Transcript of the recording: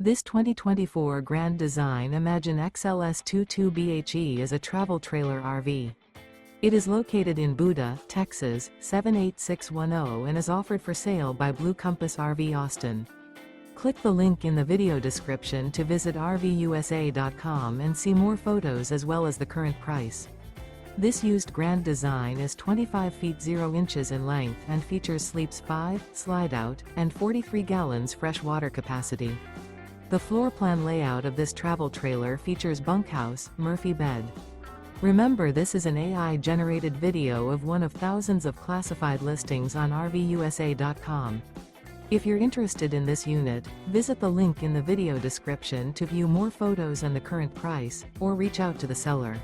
This 2024 Grand Design Imagine XLS 22BHE is a travel trailer RV. It is located in Buda, Texas, 78610 and is offered for sale by Blue Compass RV Austin. Click the link in the video description to visit RVUSA.com and see more photos as well as the current price. This used Grand Design is 25 feet 0 inches in length and features sleeps 5, Slideout, and 43 gallons fresh water capacity. The floor plan layout of this travel trailer features bunkhouse, Murphy bed. Remember, this is an AI-generated video of one of thousands of classified listings on RVUSA.com. If you're interested in this unit, visit the link in the video description to view more photos and the current price, or reach out to the seller.